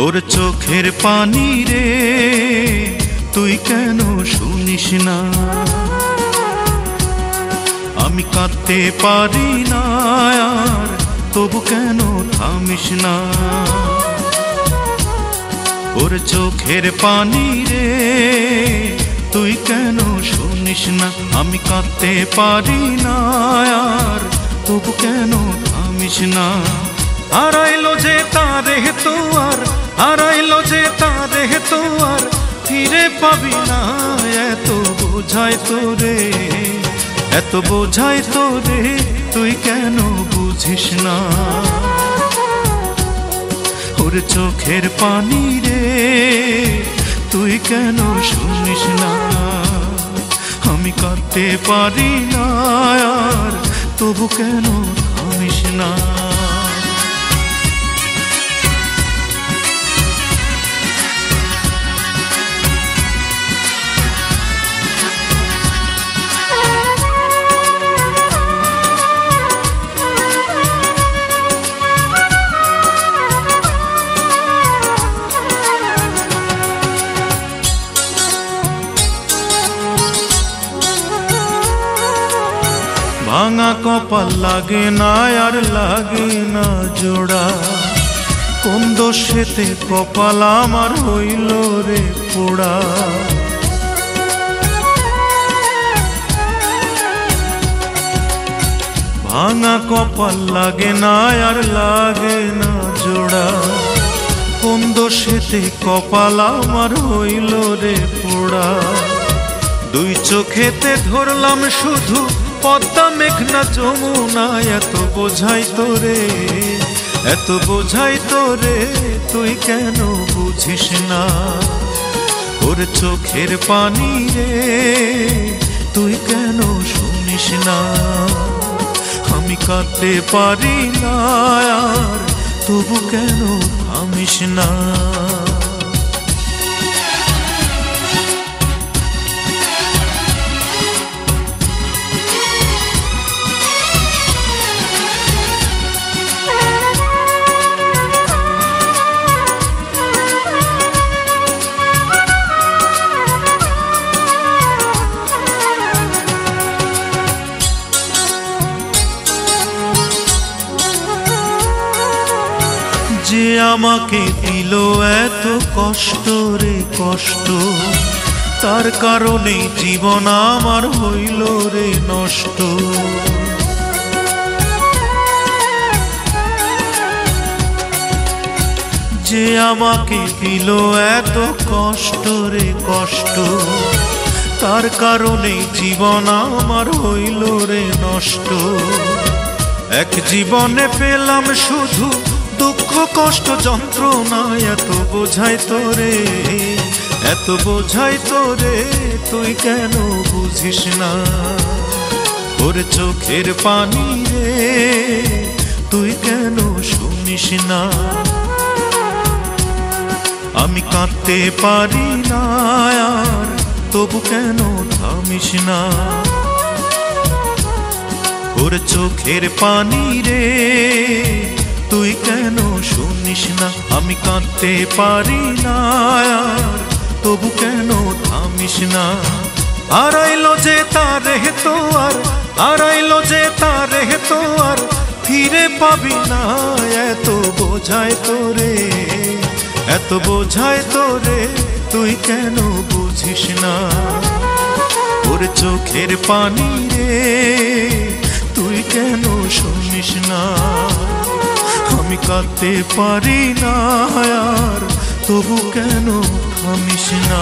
তোর চোখের পানি রে তুই কেন শুনিস না? আমি কাঁদতে পারি না আর তবু কেন থামিস না? ওর চোখের পানি রে তুই কেন শুনিস না? আমি কাঁদতে পারি না আর তবু কেন থামিস না? হারাইলো যে তারে তো আর, হারাইলো যে তারে তো আর ফিরে পাবি না। এত বোঝাই তোরে, এত বোঝাই তোরে, তুই কেন বুঝিস না? ওর চোখের পানি রে তুই কেন শুনিস না? আমি কাঁদতে পারি না আর তবু কেন থামিস না? ভাঙা কপাল লাগে না আর লাগে না জোড়া, কোন দোষেতে কপাল আমার হইল রে পোড়া। ভাঙা কপাল লাগে না আর লাগে না জোড়া, কোন দোষেতে কপাল আমার হইল রে পোড়া। দুই চোখেতে ধরলাম শুধু পদ্মা মেঘনা যমুনা, এত বোঝাই তোরে, এত বোঝাই তোরে, তুই কেন বুঝিস না? ওর চোখের পানি রে তুই কেন শুনিস না? আমি কাঁদতে পারি না আর তবু কেন থামিস না? যে আমাকে দিল এত কষ্ট রে কষ্ট, তার কারণে জীবন আমার হইল রে নষ্ট। যে আমাকে দিল এত কষ্ট রে কষ্ট, তার কারণে জীবন আমার হইল রে নষ্ট। এক জীবনে পেলাম শুধু দুঃখ কষ্ট যন্ত্রণা, এত বোঝাই তোরে, এত বোঝাই তোরে, তুই কেন বুঝিস না? ওর চোখের পানি রে তুই কেন শুনিস না? আমি কাঁদতে পারি না আর তবু কেন থামিস না? ওর চোখের পানি রে তুই কেন শুনিস না? আমি কাঁদতে পারি না আর তবু কেন থামিস না? হারাইলো যে তারে তো আর, হারাইলো যে তারে তো আর ফিরে পাবি না। এত বোঝাই তোরে, এত বোঝাই তোরে, তুই কেন বুঝিস না? ওর চোখের পানি রে তুই কেন শুনিস না? আমি কাঁদতে পারি না আর তবু কেন থামিস না?